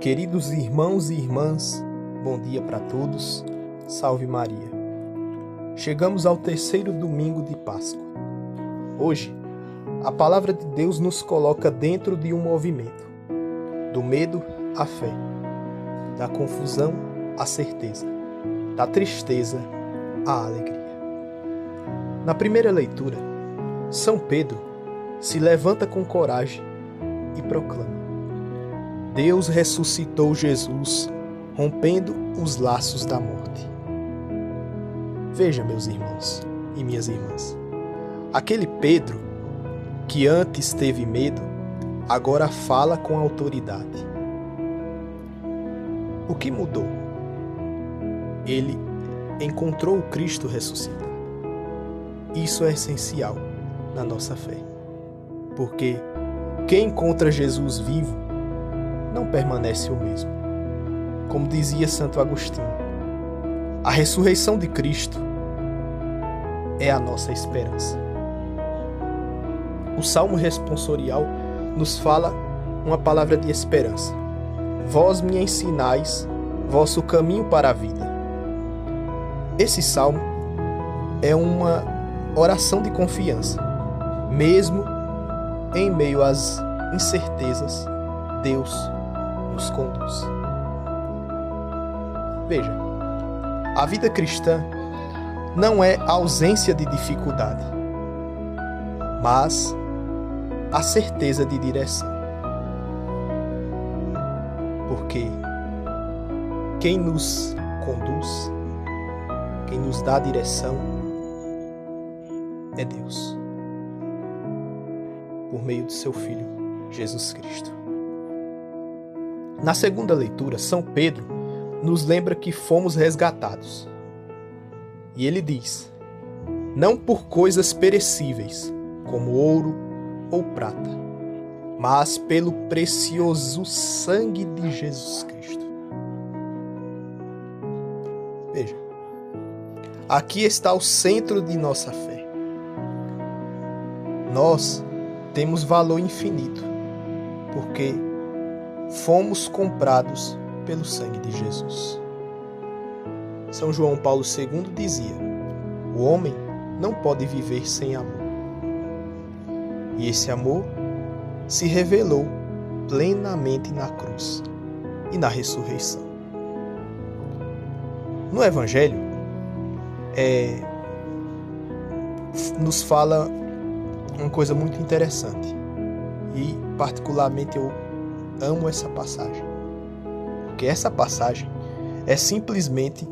Queridos irmãos e irmãs, bom dia para todos, salve Maria. Chegamos ao terceiro domingo de Páscoa. Hoje, a palavra de Deus nos coloca dentro de um movimento, do medo à fé, da confusão à certeza, da tristeza à alegria. Na primeira leitura, São Pedro se levanta com coragem e proclama: Deus ressuscitou Jesus, rompendo os laços da morte. Veja, meus irmãos e minhas irmãs, aquele Pedro que antes teve medo, agora fala com autoridade. O que mudou? Ele encontrou o Cristo ressuscitado. Isso é essencial na nossa fé, porque quem encontra Jesus vivo não permanece o mesmo. Como dizia Santo Agostinho, a ressurreição de Cristo é a nossa esperança. O Salmo responsorial nos fala uma palavra de esperança. Vós me ensinais vosso caminho para a vida. Esse salmo é uma oração de confiança. Mesmo em meio às incertezas, Deus nos conduz. Veja, a vida cristã não é ausência de dificuldade, mas a certeza de direção. Porque quem nos conduz, quem nos dá a direção, é Deus, por meio de seu Filho, Jesus Cristo. Na segunda leitura, São Pedro nos lembra que fomos resgatados. E ele diz: não por coisas perecíveis, como ouro ou prata, mas pelo precioso sangue de Jesus Cristo. Veja, aqui está o centro de nossa fé. Nós temos valor infinito, porque fomos comprados pelo sangue de Jesus. São João Paulo II dizia: o homem não pode viver sem amor. E esse amor se revelou plenamente na cruz e na ressurreição. No Evangelho, nos fala uma coisa muito interessante, e particularmente eu amo essa passagem, porque essa passagem é simplesmente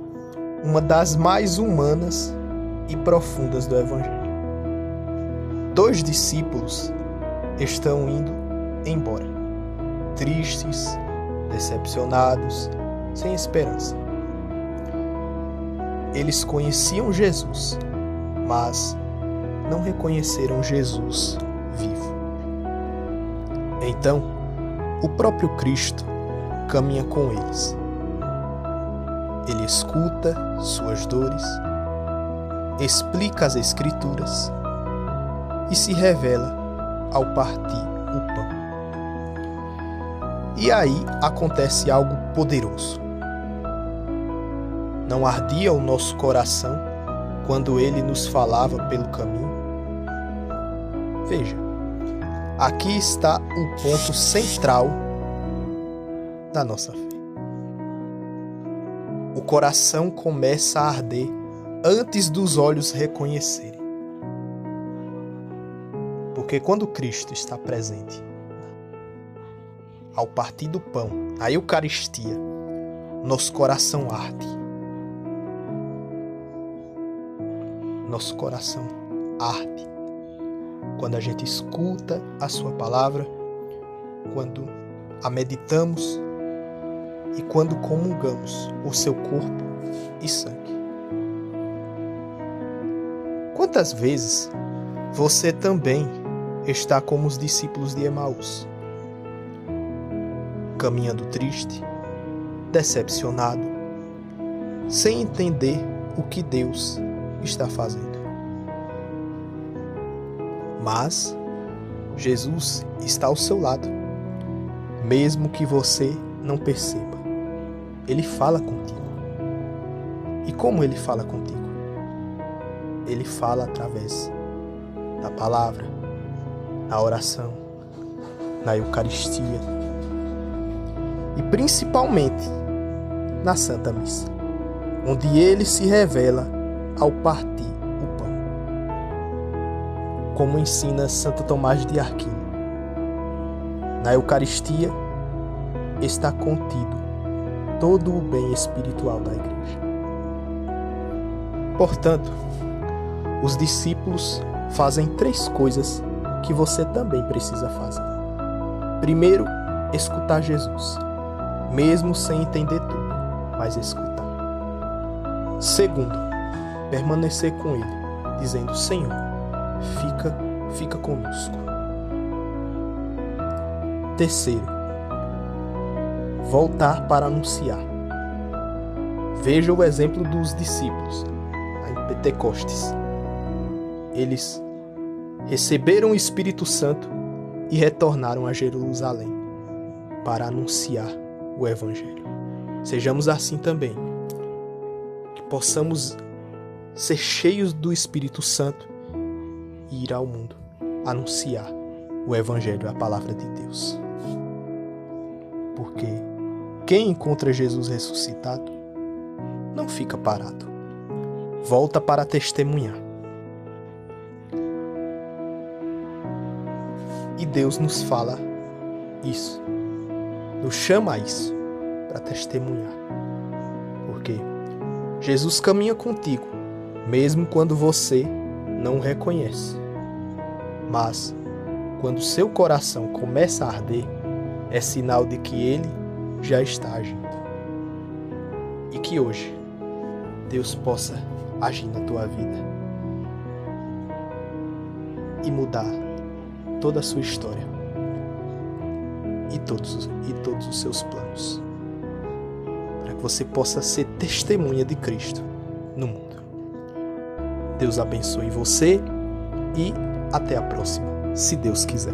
uma das mais humanas e profundas do Evangelho. 2 discípulos estão indo embora, tristes, decepcionados, sem esperança. Eles conheciam Jesus, mas não reconheceram Jesus vivo. Então, o próprio Cristo caminha com eles. Ele escuta suas dores, explica as Escrituras e se revela ao partir o pão. E aí acontece algo poderoso. Não ardia o nosso coração quando ele nos falava pelo caminho? Veja, aqui está o ponto central da nossa fé. O coração começa a arder antes dos olhos reconhecerem. Porque quando Cristo está presente, ao partir do pão, a Eucaristia, nosso coração arde. Nosso coração arde quando a gente escuta a sua palavra, quando a meditamos e quando comungamos o seu corpo e sangue. Quantas vezes você também está como os discípulos de Emaús, caminhando triste, decepcionado, sem entender o que Deus está fazendo? Mas Jesus está ao seu lado, mesmo que você não perceba, Ele fala contigo. E como Ele fala contigo? Ele fala através da palavra, na oração, na Eucaristia e principalmente na Santa Missa, onde Ele se revela ao partir o pão. Como ensina Santo Tomás de Aquino, na Eucaristia está contido todo o bem espiritual da Igreja. Portanto, os discípulos fazem 3 coisas que você também precisa fazer. Primeiro, escutar Jesus, mesmo sem entender tudo, mas escutar. Segundo, permanecer com Ele, dizendo: Senhor, fica conosco. Terceiro, voltar para anunciar. Veja o exemplo dos discípulos em Pentecostes. Eles receberam o Espírito Santo e retornaram a Jerusalém para anunciar o Evangelho. Sejamos assim também, que possamos ser cheios do Espírito Santo e ir ao mundo anunciar o Evangelho, a palavra de Deus. Porque quem encontra Jesus ressuscitado não fica parado, volta para testemunhar. E Deus nos fala isso, nos chama a isso, para testemunhar. Porque Jesus caminha contigo, mesmo quando você não o reconhece. Mas, quando seu coração começa a arder, é sinal de que Ele já está agindo. E que hoje Deus possa agir na tua vida e mudar toda a sua história e todos os seus planos, para que você possa ser testemunha de Cristo no mundo. Deus abençoe você e até a próxima, se Deus quiser.